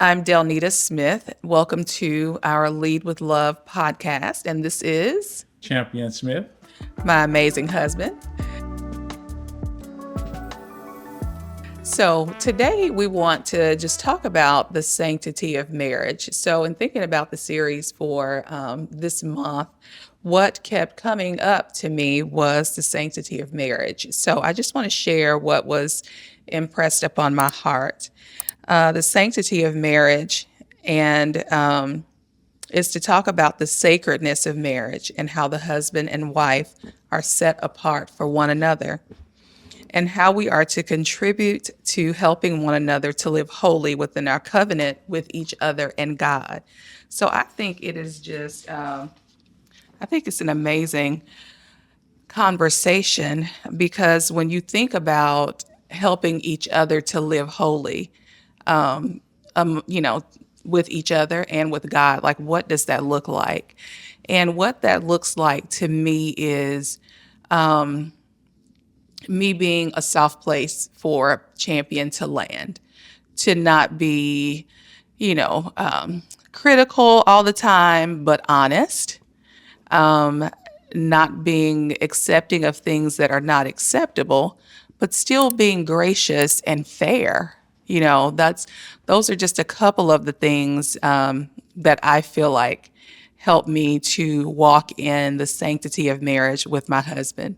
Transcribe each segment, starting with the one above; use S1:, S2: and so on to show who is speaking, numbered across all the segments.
S1: I'm Delnita Smith. Welcome to our Lead with Love podcast. And this is
S2: Champion Smith.
S1: my amazing husband. So, today we want to just talk about the sanctity of marriage. So, in thinking about the series for this month, what kept coming up to me was the sanctity of marriage. So, I just want to share what was impressed upon my heart. The sanctity of marriage and is to talk about the sacredness of marriage and how the husband and wife are set apart for one another, and how we are to contribute to helping one another to live holy within our covenant with each other and God. So I think it is just, I think it's an amazing conversation because when you think about helping each other to live holy, you know, with each other and with God, like what does that look like? And what that looks like to me is me being a soft place for champion to land, to not be, critical all the time, but honest, not being accepting of things that are not acceptable, but still being gracious and fair. Those are just a couple of the things that I feel like help me to walk in the sanctity of marriage with my husband.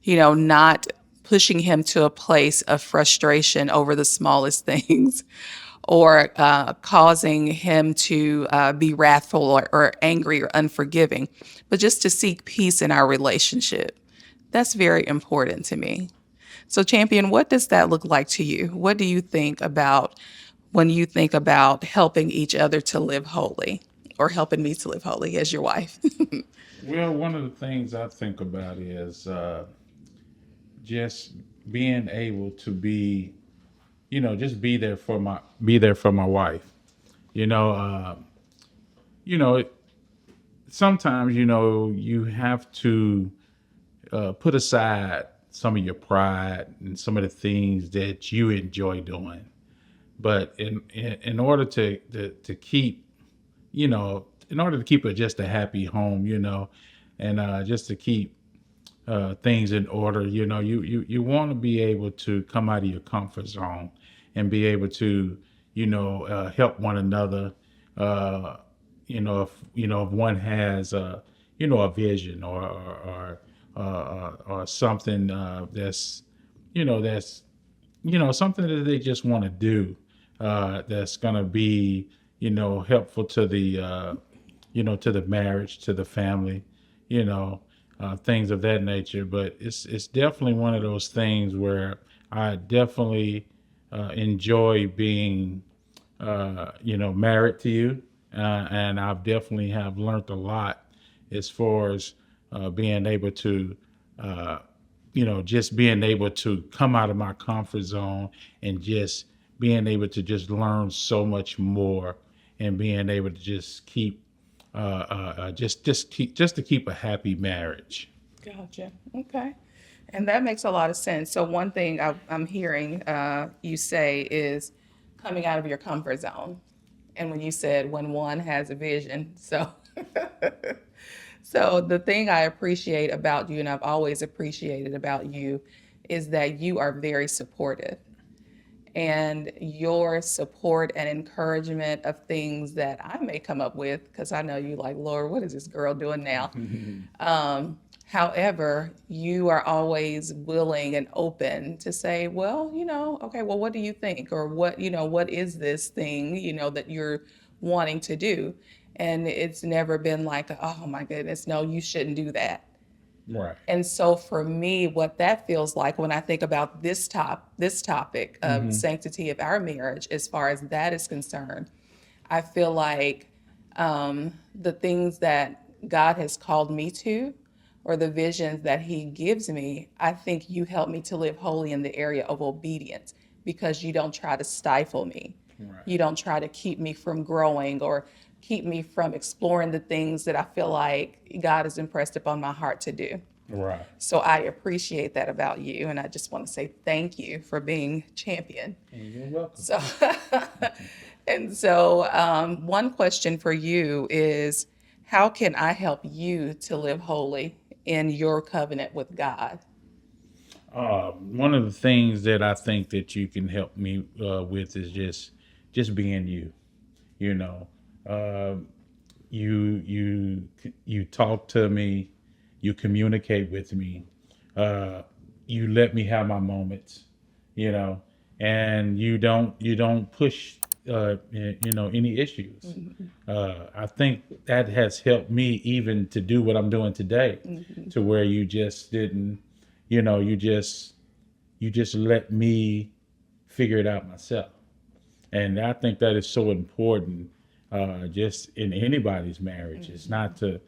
S1: Not pushing him to a place of frustration over the smallest things, or causing him to be wrathful or angry or unforgiving, but just to seek peace in our relationship. That's very important to me. So, Champion, what does that look like to you? What do you think about when you think about helping each other to live holy, or helping me to live holy as your wife?
S2: Well, one of the things I think about is just being able to be, just be there for my wife. You know, uh, you know, sometimes you have to put aside some of your pride and some of the things that you enjoy doing. But in order to keep, in order to keep it just a happy home, and just to keep things in order. You want to be able to come out of your comfort zone and be able to, help one another. Uh, if one has, a vision or something that's something that they just want to do, that's gonna be, helpful to the to the marriage, to the family, you know, things of that nature. But it's definitely one of those things where I definitely enjoy being, married to you, and I've definitely have learned a lot as far as being able to. Just being able to come out of my comfort zone and just being able to just learn so much more and being able to just keep just to keep a happy marriage.
S1: Gotcha. Okay. And that makes a lot of sense. So, one thing I'm hearing you say is coming out of your comfort zone. And when you said when one has a vision. So the thing I appreciate about you, and I've always appreciated about you, is that you are very supportive, and your support and encouragement of things that I may come up with, because I know you like, Lord, what is this girl doing now? However, you are always willing and open to say, well, okay, well, what do you think? Or what is this thing, that you're wanting to do? And it's never been like, oh my goodness, no, you shouldn't do that.
S2: Right.
S1: And so for me, what that feels like when I think about this topic of
S2: Mm-hmm.
S1: sanctity of our marriage, as far as that is concerned, I feel like the things that God has called me to, or the visions that He gives me, I think you help me to live holy in the area of obedience, because you don't try to stifle me.
S2: Right.
S1: You don't try to keep me from growing or keep me from exploring the things that I feel like God has impressed upon my heart to do.
S2: Right.
S1: So I appreciate that about you, and I just want to say thank you for being champion.
S2: And you're welcome.
S1: So And so, one question for you is, how can I help you to live holy in your covenant with God?
S2: One of the things that I think that you can help me with is just being you. You know, uh, you talk to me, you communicate with me, uh, you let me have my moments. You know, and you don't push any issues.
S1: Mhm,
S2: I think that has helped me even to do what I'm doing today,
S1: mhm.
S2: to where you just didn't, you just let me figure it out myself. And I think that is so important, just in anybody's marriage. It's
S1: Mhm,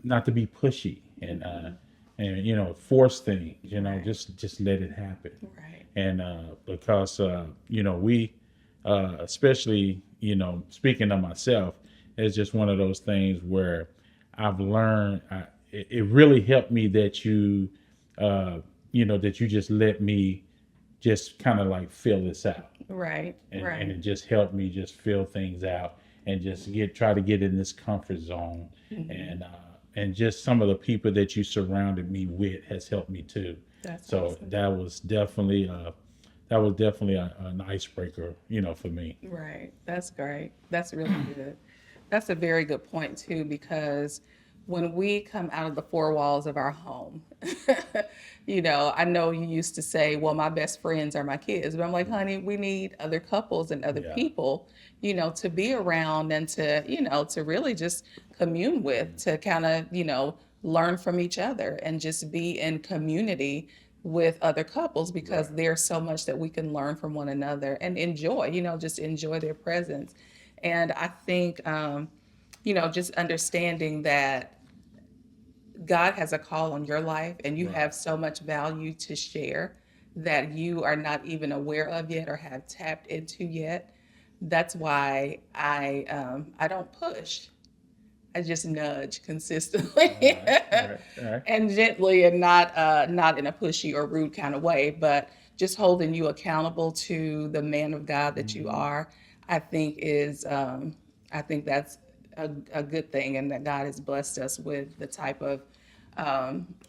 S2: not to be pushy
S1: mhm.
S2: and force things.
S1: Right,
S2: Just let it happen.
S1: right.
S2: And because we, especially speaking of myself, it's just one of those things where I've learned. It really helped me that uh, that you just let me just kind of like fill this out,
S1: Right,
S2: and
S1: right.
S2: it just helped me just fill things out and just try to get in this comfort zone.
S1: Mhm.
S2: And just some of the people that you surrounded me with has helped me too.
S1: That's
S2: So
S1: awesome.
S2: that was definitely an icebreaker, for me.
S1: Right. That's great. That's really good. That's a very good point too, because when we come out of the four walls of our home, I know you used to say, well, my best friends are my kids, but I'm like, honey, we need other couples and other
S2: Yeah.
S1: people, to be around and to really just commune with, to kind of, learn from each other and just be in community with other couples, because
S2: Right.
S1: there's so much that we can learn from one another and enjoy, just enjoy their presence. And I think, just understanding that God has a call on your life and you have
S2: Right.
S1: so much value to share that you are not even aware of yet or have tapped into yet. That's why I don't push. I just nudge
S2: All
S1: consistently
S2: right. All right. All right.
S1: and gently, and not in a pushy or rude kind of way, but just holding you accountable to the man of God that you
S2: Hmm.
S1: are. I think is I think that's a good thing, and that God has blessed us with the type of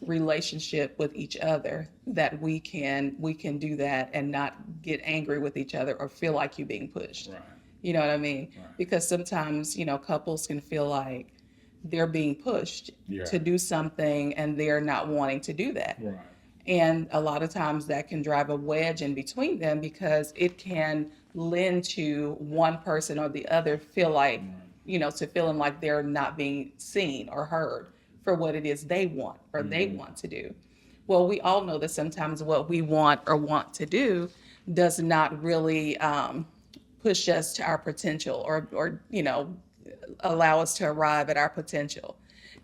S1: relationship with each other that we can do that and not get angry with each other or feel like you're being pushed.
S2: Right.
S1: You know what I mean?
S2: Right.
S1: Because sometimes, couples can feel like they're being pushed
S2: Yeah.
S1: to do something and they're not wanting to do that.
S2: Right.
S1: And a lot of times that can drive a wedge in between them, because it can lend to one person or the other feel like,
S2: Right.
S1: to feeling like they're not being seen or heard for what it is they want or they
S2: Hmm.
S1: want to do. Well, we all know that sometimes what we want or want to do does not really push us to our potential, or allow us to arrive at our potential.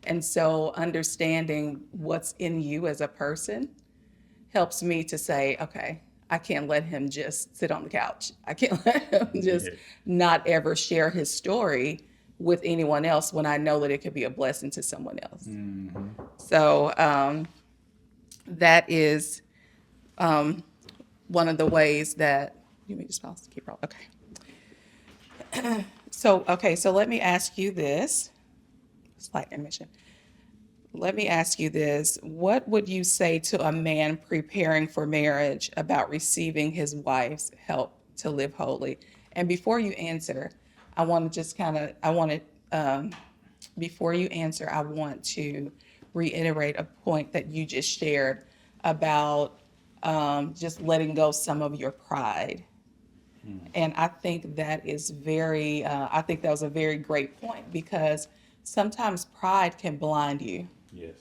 S1: And so understanding what's in you as a person helps me to say, okay, I can't let him just sit on the couch. I can't let him just
S2: Yeah.
S1: not ever share his story with anyone else when I know that it could be a blessing to someone else.
S2: Hmm.
S1: So that is one of the ways that you may just pause, keep rolling. Okay, so let me ask you this slight intermission. Let me ask you this. What would you say to a man preparing for marriage about receiving his wife's help to live holy? And before you answer, I want to just kind of, I want to, before you answer, I want to reiterate a point that you just shared about just letting go some of your pride. And I think that was a very great point, because sometimes pride can blind you,
S2: Yes.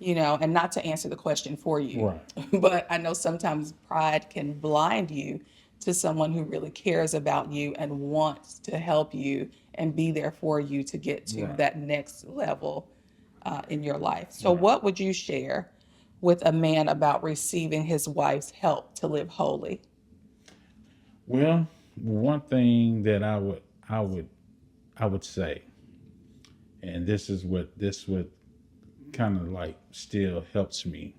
S1: and not to answer the question for you,
S2: Right.
S1: but I know sometimes pride can blind you to someone who really cares about you and wants to help you and be there for you to get to
S2: Right.
S1: that next level in your life. So,
S2: Right.
S1: what would you share with a man about receiving his wife's help to live holy?
S2: Well, one thing that I would say, and this would kind of like still helps me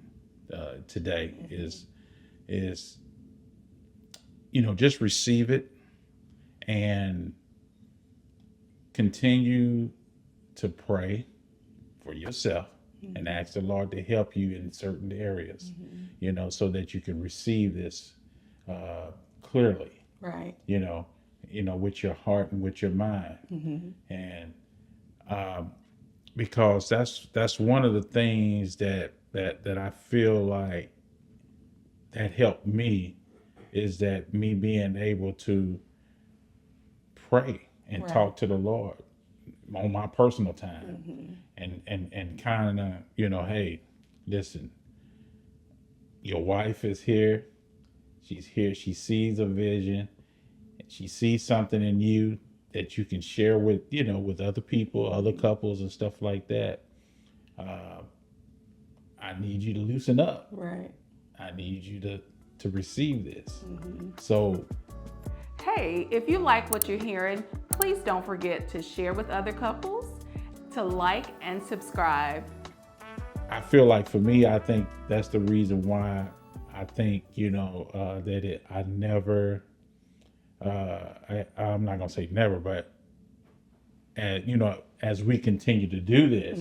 S2: today, is just receive it, and continue to pray for yourself and ask the Lord to help you in certain areas, so that you can receive this clearly,
S1: Right.
S2: with your heart and with your mind. And because that's one of the things that I feel like that helped me, is that me being able to pray and
S1: Right.
S2: talk to the Lord on my personal time, and kind of, hey, listen, your wife is here. She's here. She sees a vision. She sees something in you that you can share with, with other people, other couples and stuff like that. I need you to loosen up.
S1: Right.
S2: I need you to receive this. So,
S1: Hey, if you like what you're hearing, please don't forget to share with other couples, to like and subscribe.
S2: I feel like for me, I think that's the reason why I think, that I never, I'm not going to say never, but, as we continue to do this,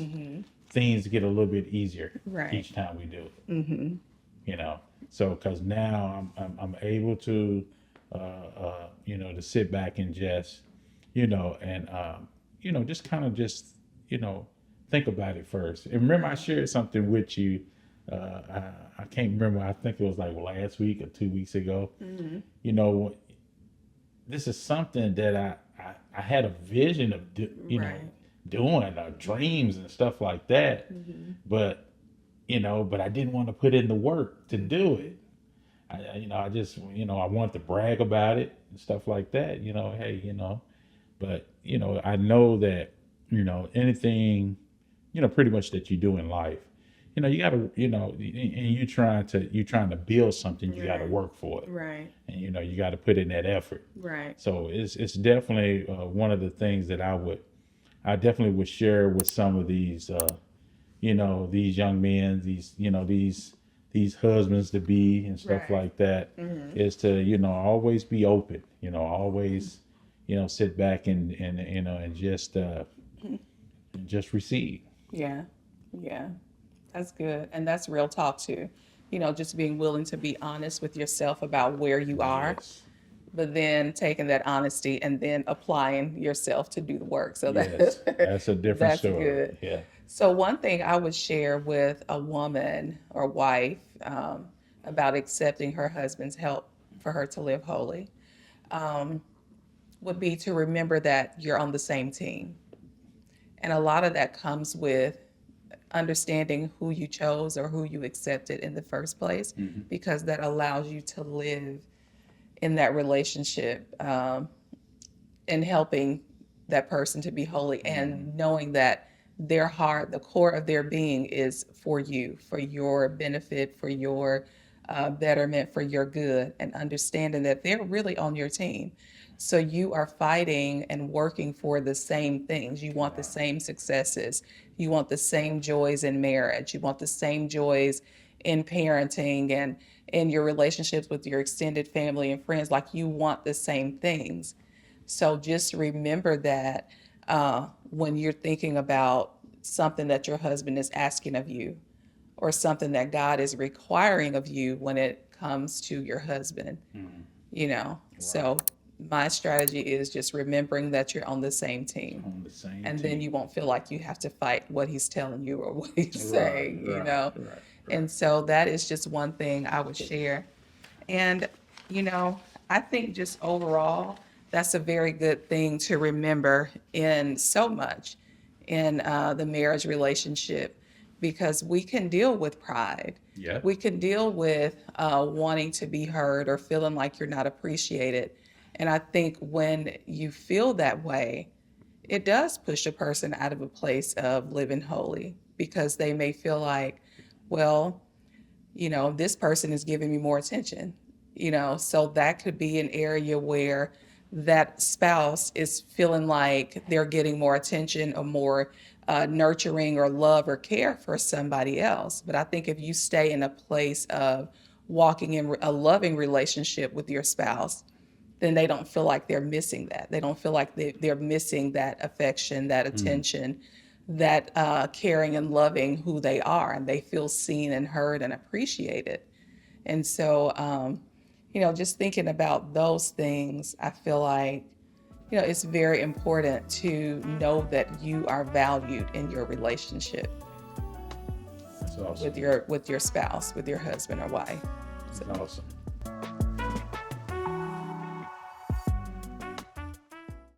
S2: things get a little bit easier each time we do it. So, because now I'm able to, to sit back and just, just kind of think about it first. And remember, I shared something with you. I can't remember. I think it was like last week or 2 weeks ago. This is something that I had a vision of, doing, dreams and stuff like that. But, but I didn't want to put in the work to do it. I just, I wanted to brag about it and stuff like that. Hey, but, I know that, anything, pretty much that you do in life, you gotta, and you're trying to build something, you gotta work for it.
S1: Right.
S2: And, you gotta put in that effort.
S1: Right.
S2: So it's definitely one of the things that I definitely would share with some of these, these young men, these husbands to be and stuff like that, is to, always be open, always, sit back and just receive.
S1: Yeah. Yeah. That's good. And that's real talk too. Just being willing to be honest with yourself about where you are,
S2: Yes.
S1: but then taking that honesty and then applying yourself to do the work. So
S2: Yes. That's a different
S1: that's
S2: story.
S1: good.
S2: Yeah.
S1: So one thing I would share with a woman or wife about accepting her husband's help for her to live holy would be to remember that you're on the same team. And a lot of that comes with understanding who you chose or who you accepted in the first place, because that allows you to live in that relationship and helping that person to be holy, and knowing that their heart, the core of their being, is for you, for your benefit, for your betterment, for your good, and understanding that they're really on your team. So you are fighting and working for the same things. You want the same successes. You want the same joys in marriage. You want the same joys in parenting and in your relationships with your extended family and friends. Like, you want the same things. So just remember that when you're thinking about something that your husband is asking of you, or something that God is requiring of you when it comes to your husband, So my strategy is just remembering that you're on the same team.
S2: On the same
S1: And
S2: team.
S1: then you won't feel like you have to fight what he's telling you or what he's saying,
S2: Right.
S1: And so that is just one thing I would share. And, I think just overall, that's a very good thing to remember in so much in the marriage relationship, because we can deal with pride.
S2: Yeah.
S1: We can deal with wanting to be heard or feeling like you're not appreciated. And I think when you feel that way, it does push a person out of a place of living holy, because they may feel like, well, this person is giving me more attention, so that could be an area where that spouse is feeling like they're getting more attention or more nurturing or love or care for somebody else. But I think if you stay in a place of walking in a loving relationship with your spouse, then they don't feel like they're missing that. They don't feel like they're missing that affection, that attention, that caring and loving who they are, and they feel seen and heard and appreciated. And so, just thinking about those things, I feel like, it's very important to know that you are valued in your relationship
S2: That's awesome.
S1: with your spouse, with your husband or wife.
S2: That's awesome.